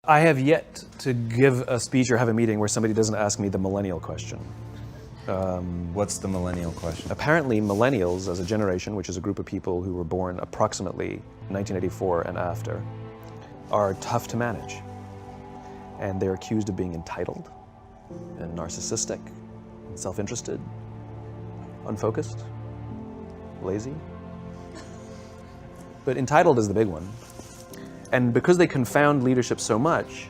I have yet to give a speech or have a meeting where somebody doesn't ask me the millennial question. What's the millennial question? Apparently millennials as a generation, which is a group of people who were born approximately 1984 and after, are tough to manage. And they're accused of being entitled and narcissistic, and self-interested, unfocused, lazy. But entitled is the big one. And because they confound leadership so much,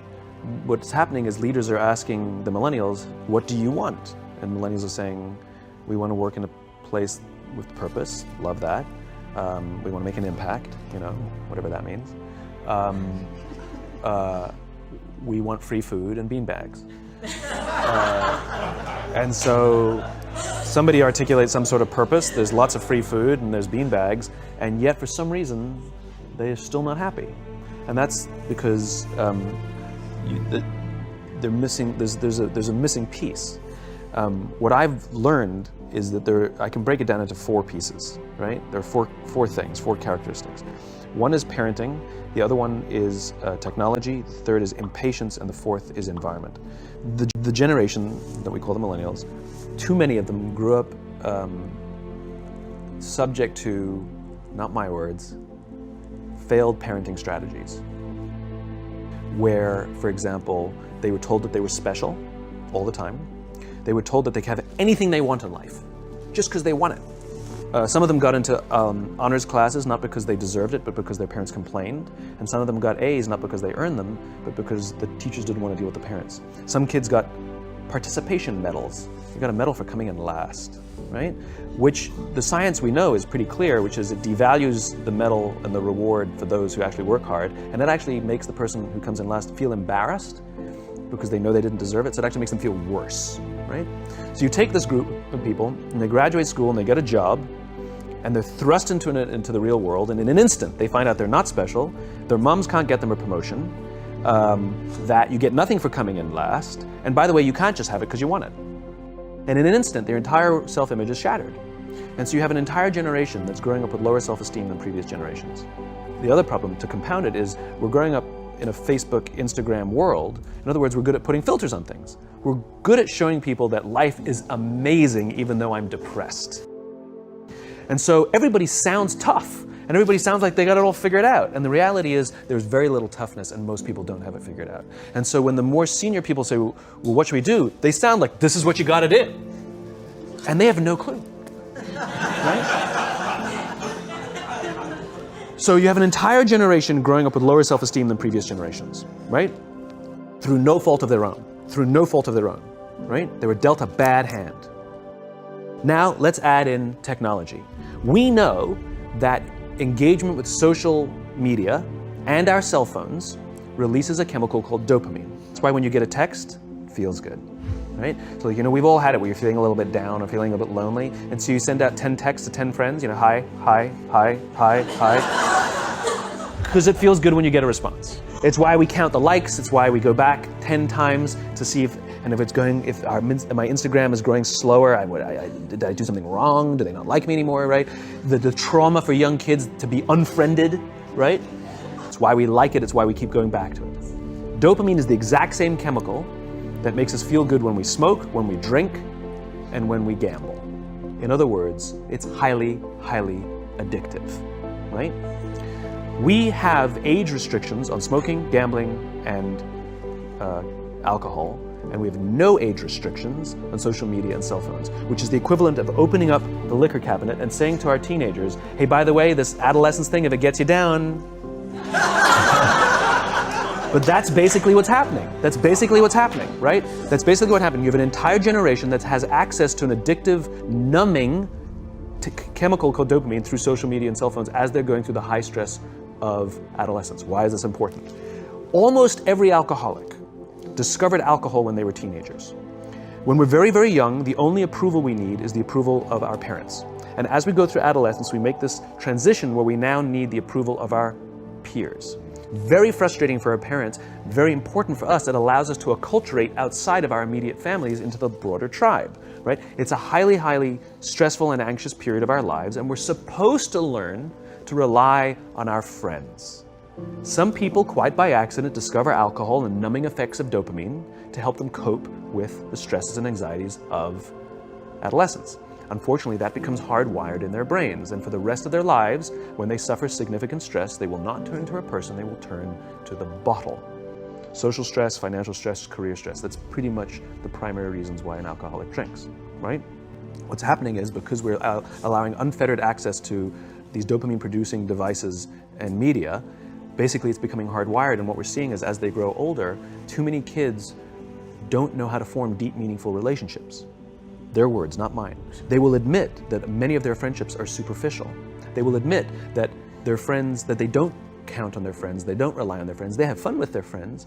what's happening is leaders are asking the millennials, what do you want? And millennials are saying, we want to work in a place with purpose, love that. We want to make an impact, you know, whatever that means. We want free food and beanbags. And so somebody articulates some sort of purpose, there's lots of free food and there's beanbags, and yet for some reason, they're still not happy. And that's because they're missing, there's a missing piece. What I've learned is that I can break it down into 4 pieces, right? There are four things, 4 characteristics. One is parenting, the other one is technology, the third is impatience, and the fourth is environment. The generation that we call the millennials, too many of them grew up subject to, not my words, failed parenting strategies. Where, for example, they were told that they were special all the time. They were told that they could have anything they want in life, just because they want it. Some of them got into honors classes, not because they deserved it, but because their parents complained. And some of them got A's, not because they earned them, but because the teachers didn't want to deal with the parents. Some kids got participation medals. You got a medal for coming in last, right? Which the science we know is pretty clear, which is it devalues the medal and the reward for those who actually work hard. And it actually makes the person who comes in last feel embarrassed because they know they didn't deserve it. So it actually makes them feel worse, right? So you take this group of people and they graduate school and they get a job and they're thrust into the real world, and in an instant they find out they're not special, their moms can't get them a promotion, that you get nothing for coming in last, and by the way, you can't just have it because you want it. And in an instant, their entire self-image is shattered. And so you have an entire generation that's growing up with lower self-esteem than previous generations. The other problem, to compound it, is we're growing up in a Facebook, Instagram world. In other words, we're good at putting filters on things. We're good at showing people that life is amazing even though I'm depressed. And so everybody sounds tough, and everybody sounds like they got it all figured out. And the reality is there's very little toughness, and most people don't have it figured out. And so when the more senior people say, well, what should we do? They sound like, this is what you got to do. And they have no clue, right? So you have an entire generation growing up with lower self-esteem than previous generations, right? Through no fault of their own, right? They were dealt a bad hand. Now let's add in technology. We know that engagement with social media and our cell phones releases a chemical called dopamine. That's why when you get a text, it feels good, right? So, you know, we've all had it where you're feeling a little bit down or feeling a little bit lonely, and so you send out 10 texts to 10 friends, you know, hi, hi, hi, hi, hi, because it feels good when you get a response. It's why we count the likes, it's why we go back 10 times to see if my Instagram is growing slower, did I do something wrong? Do they not like me anymore, right? The trauma for young kids to be unfriended, right? It's why we like it, it's why we keep going back to it. Dopamine is the exact same chemical that makes us feel good when we smoke, when we drink, and when we gamble. In other words, it's highly, highly addictive, right? We have age restrictions on smoking, gambling, and alcohol, and we have no age restrictions on social media and cell phones, which is the equivalent of opening up the liquor cabinet and saying to our teenagers, hey, by the way, this adolescence thing, if it gets you down. But that's basically what's happening. That's basically what's happening, right? That's basically what happened. You have an entire generation that has access to an addictive, numbing chemical called dopamine through social media and cell phones as they're going through the high stress of adolescence. Why is this important? Almost every alcoholic discovered alcohol when they were teenagers. When we're very, very young, the only approval we need is the approval of our parents. And as we go through adolescence, we make this transition where we now need the approval of our peers. Very frustrating for our parents, very important for us. It allows us to acculturate outside of our immediate families into the broader tribe, right? It's a highly, highly stressful and anxious period of our lives, and we're supposed to learn to rely on our friends. Some people, quite by accident, discover alcohol and numbing effects of dopamine to help them cope with the stresses and anxieties of adolescence. Unfortunately, that becomes hardwired in their brains, and for the rest of their lives, when they suffer significant stress, they will not turn to a person, they will turn to the bottle. Social stress, financial stress, career stress, that's pretty much the primary reasons why an alcoholic drinks, right? What's happening is, because we're allowing unfettered access to these dopamine-producing devices and media, basically it's becoming hardwired, and what we're seeing is, as they grow older, too many kids don't know how to form deep, meaningful relationships. Their words, not mine. They will admit that many of their friendships are superficial. They will admit that their friends, that they don't count on their friends, they don't rely on their friends, they have fun with their friends,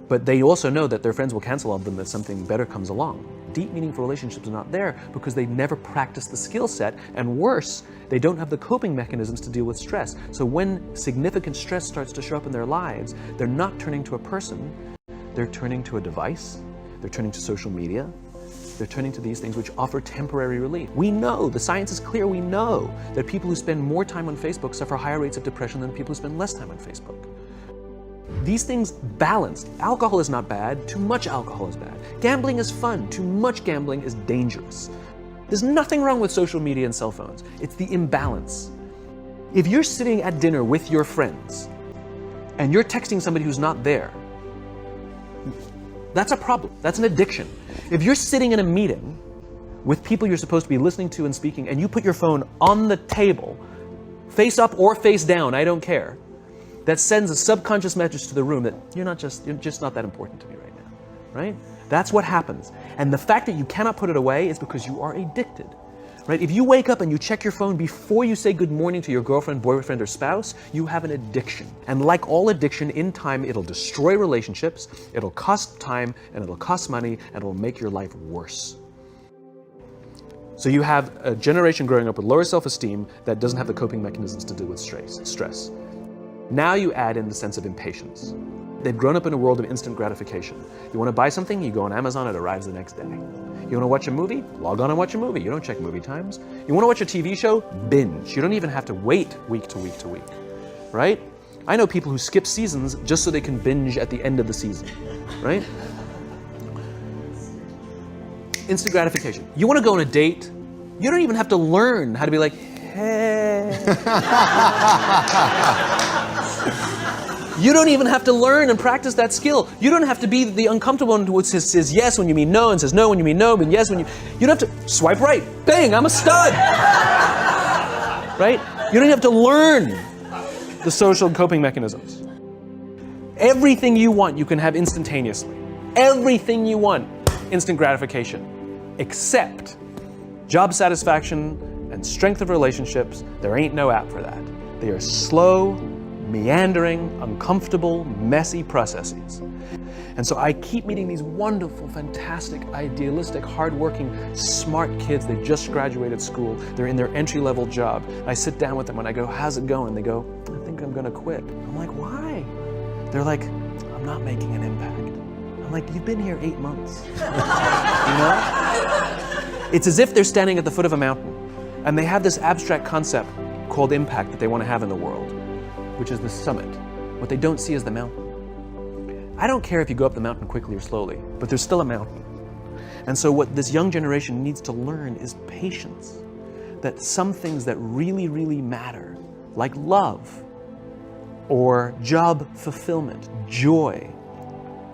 but they also know that their friends will cancel on them if something better comes along. Deep, meaningful relationships are not there because they never practice the skill set, and worse, they don't have the coping mechanisms to deal with stress. So when significant stress starts to show up in their lives, they're not turning to a person, they're turning to a device, they're turning to social media, they're turning to these things which offer temporary relief. We know, the science is clear, we know that people who spend more time on Facebook suffer higher rates of depression than people who spend less time on Facebook. These things balanced. Alcohol is not bad, too much alcohol is bad. Gambling is fun, too much gambling is dangerous. There's nothing wrong with social media and cell phones. It's the imbalance. If you're sitting at dinner with your friends and you're texting somebody who's not there, that's a problem. That's an addiction. If you're sitting in a meeting with people you're supposed to be listening to and speaking, and you put your phone on the table, face up or face down, I don't care, that sends a subconscious message to the room that you're just not that important to me right now, right? That's what happens. And the fact that you cannot put it away is because you are addicted, right? If you wake up and you check your phone before you say good morning to your girlfriend, boyfriend, or spouse, you have an addiction. And like all addiction, in time, it'll destroy relationships, it'll cost time, and it'll cost money, and it'll make your life worse. So you have a generation growing up with lower self-esteem that doesn't have the coping mechanisms to deal with stress. Now you add in the sense of impatience. They've grown up in a world of instant gratification. You want to buy something, you go on Amazon, it arrives the next day. You want to watch a movie? Log on and watch a movie. You don't check movie times. You want to watch a TV show? Binge. You don't even have to wait week to week to week, right? I know people who skip seasons just so they can binge at the end of the season, right? Instant gratification. You want to go on a date? You don't even have to learn how to be like, hey. You don't even have to learn and practice that skill. You don't have to be the uncomfortable one who says yes when you mean no, and says no when you mean no, but yes when you... You don't have to swipe right. Bang, I'm a stud. Right? You don't have to learn the social coping mechanisms. Everything you want, you can have instantaneously. Everything you want, instant gratification. Except job satisfaction and strength of relationships, there ain't no app for that. They are slow, meandering, uncomfortable, messy processes. And so I keep meeting these wonderful, fantastic, idealistic, hardworking, smart kids. They just graduated school. They're in their entry-level job. I sit down with them and I go, how's it going? They go, I think I'm gonna quit. I'm like, why? They're like, I'm not making an impact. I'm like, you've been here 8 months. You know? It's as if they're standing at the foot of a mountain and they have this abstract concept called impact that they want to have in the world, which is the summit. What they don't see is the mountain. I don't care if you go up the mountain quickly or slowly, but there's still a mountain. And so what this young generation needs to learn is patience. That some things that really, really matter, like love, or job fulfillment, joy,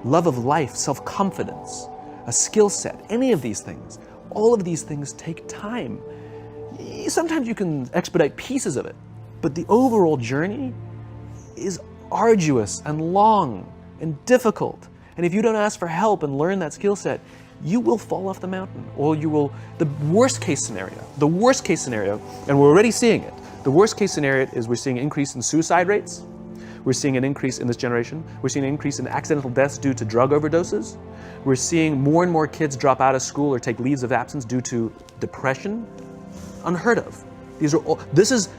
love of life, self-confidence, a skill set, any of these things, all of these things take time. Sometimes you can expedite pieces of it, but the overall journey is arduous and long and difficult. And if you don't ask for help and learn that skill set, you will fall off the mountain, or you will, the worst case scenario, and we're already seeing it, the worst case scenario is we're seeing an increase in suicide rates, we're seeing an increase in this generation, we're seeing an increase in accidental deaths due to drug overdoses, we're seeing more and more kids drop out of school or take leaves of absence due to depression. Unheard of. These are all, this is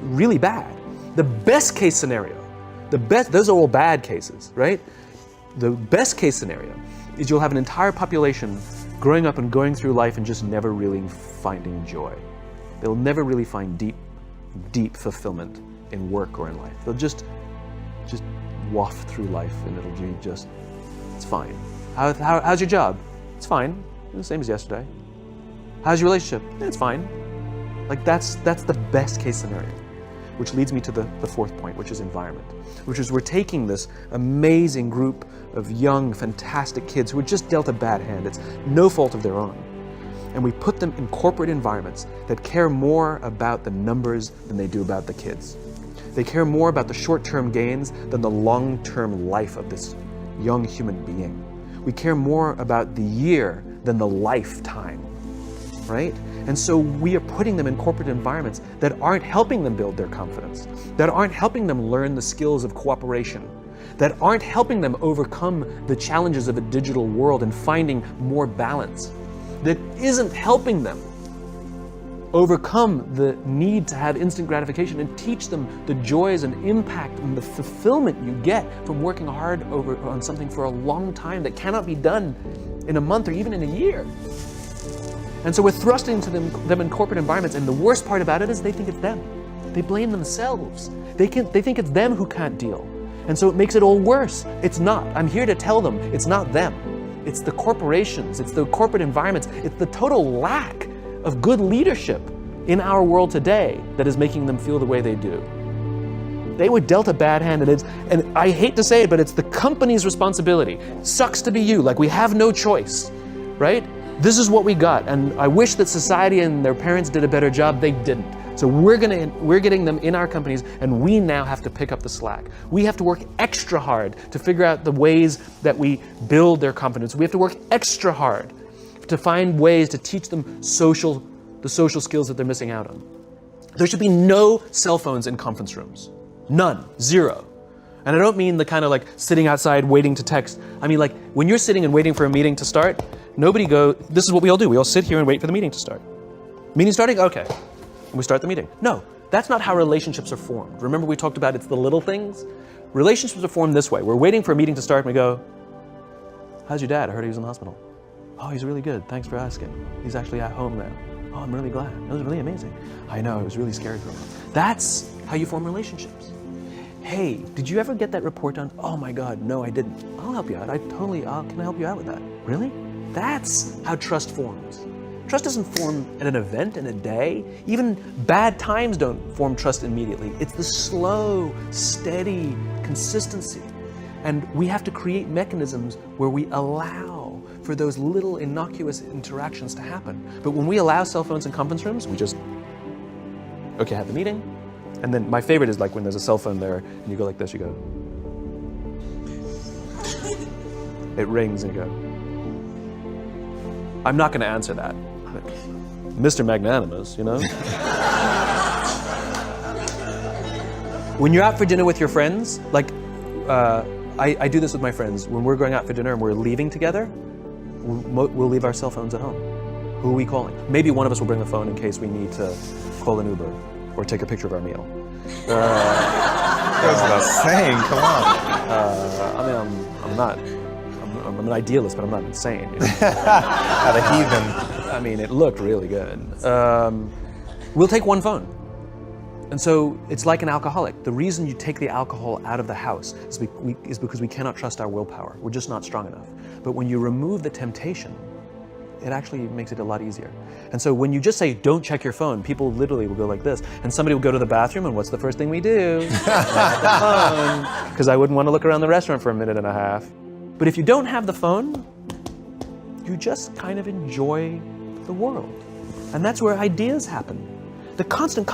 really bad. The best case scenario, those are all bad cases, right? The best case scenario is you'll have an entire population growing up and going through life and just never really finding joy. They'll never really find deep fulfillment in work or in life. They'll just just waft through life and it'll be just, it's fine. How's your job? It's fine, the same as yesterday. How's your relationship? It's fine. Like that's the best case scenario. Which leads me to the fourth point, which is environment. Which is we're taking this amazing group of young, fantastic kids who were just dealt a bad hand. It's no fault of their own. And we put them in corporate environments that care more about the numbers than they do about the kids. They care more about the short-term gains than the long-term life of this young human being. We care more about the year than the lifetime, right? And so we are putting them in corporate environments that aren't helping them build their confidence, that aren't helping them learn the skills of cooperation, that aren't helping them overcome the challenges of a digital world and finding more balance, that isn't helping them overcome the need to have instant gratification and teach them the joys and impact and the fulfillment you get from working hard on something for a long time that cannot be done in a month or even in a year. And so we're thrusting to them in corporate environments, and the worst part about it is they think it's them. They blame themselves. They think it's them who can't deal. And so it makes it all worse. It's not. I'm here to tell them it's not them. It's the corporations, it's the corporate environments, it's the total lack of good leadership in our world today that is making them feel the way they do. They were dealt a bad hand, and I hate to say it, but it's the company's responsibility. Sucks to be you, like we have no choice, right? This is what we got, and I wish that society and their parents did a better job. They didn't. So we're getting them in our companies, and we now have to pick up the slack. We have to work extra hard to figure out the ways that we build their confidence. We have to work extra hard to find ways to teach them the social skills that they're missing out on. There should be no cell phones in conference rooms. None. Zero. And I don't mean the kind of like sitting outside waiting to text. I mean like when you're sitting and waiting for a meeting to start, this is what we all do. We all sit here and wait for the meeting to start. Meeting starting? Okay. And we start the meeting. No, that's not how relationships are formed. Remember we talked about it's the little things? Relationships are formed this way. We're waiting for a meeting to start and we go, how's your dad? I heard he was in the hospital. Oh, he's really good. Thanks for asking. He's actually at home now. Oh, I'm really glad. It was really amazing. I know, it was really scary for him. That's how you form relationships. Hey, did you ever get that report done? Oh my God, no, I didn't. I'll help you out. Can I help you out with that? Really? That's how trust forms. Trust doesn't form at an event in a day. Even bad times don't form trust immediately. It's the slow, steady consistency. And we have to create mechanisms where we allow for those little innocuous interactions to happen. But when we allow cell phones in conference rooms, we just, okay, have the meeting. And then my favorite is like when there's a cell phone there and you go like this, you go. It rings and you go. I'm not gonna answer that. Mr. Magnanimous, you know? When you're out for dinner with your friends, like I do this with my friends. When we're going out for dinner and we're leaving together, we'll leave our cell phones at home. Who are we calling? Maybe one of us will bring the phone in case we need to call an Uber or take a picture of our meal. That's what I was saying, come on. I'm an idealist, but I'm not insane. You know? Not a heathen. I mean, it looked really good. We'll take one phone. And so it's like an alcoholic. The reason you take the alcohol out of the house is because we cannot trust our willpower. We're just not strong enough. But when you remove the temptation, it actually makes it a lot easier. And so when you just say, don't check your phone, people literally will go like this. And somebody will go to the bathroom, and what's the first thing we do? The phone. Because I wouldn't want to look around the restaurant for a minute and a half. But if you don't have the phone, you just kind of enjoy the world. And that's where ideas happen. The constant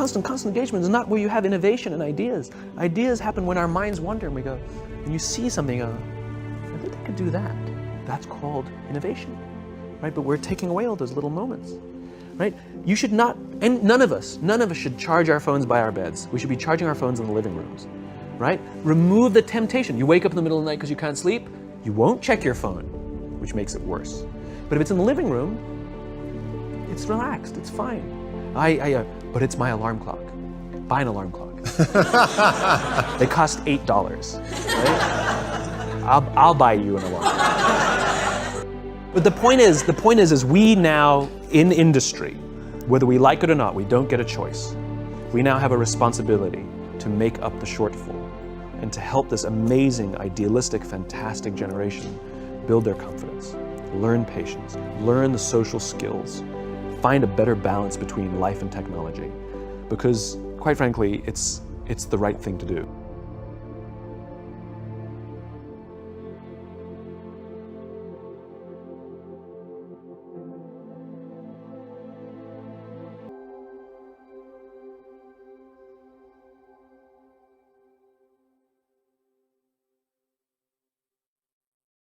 engagement is not where you have innovation and ideas. Ideas happen when our minds wander and we go, and you see something, I think I could do that. That's called innovation, right? But we're taking away all those little moments, right? You should not, and none of us should charge our phones by our beds. We should be charging our phones in the living rooms, right? Remove the temptation. You wake up in the middle of the night because you can't sleep, you won't check your phone, which makes it worse. But if it's in the living room, it's relaxed, it's fine. But it's my alarm clock. Buy an alarm clock. They cost $8, right? I'll buy you an alarm clock. But the point is we now in industry, whether we like it or not, we don't get a choice. We now have a responsibility to make up the shortfall. and to help this amazing, idealistic, fantastic generation build their confidence, learn patience, learn the social skills, find a better balance between life and technology. Because, quite frankly, it's the right thing to do.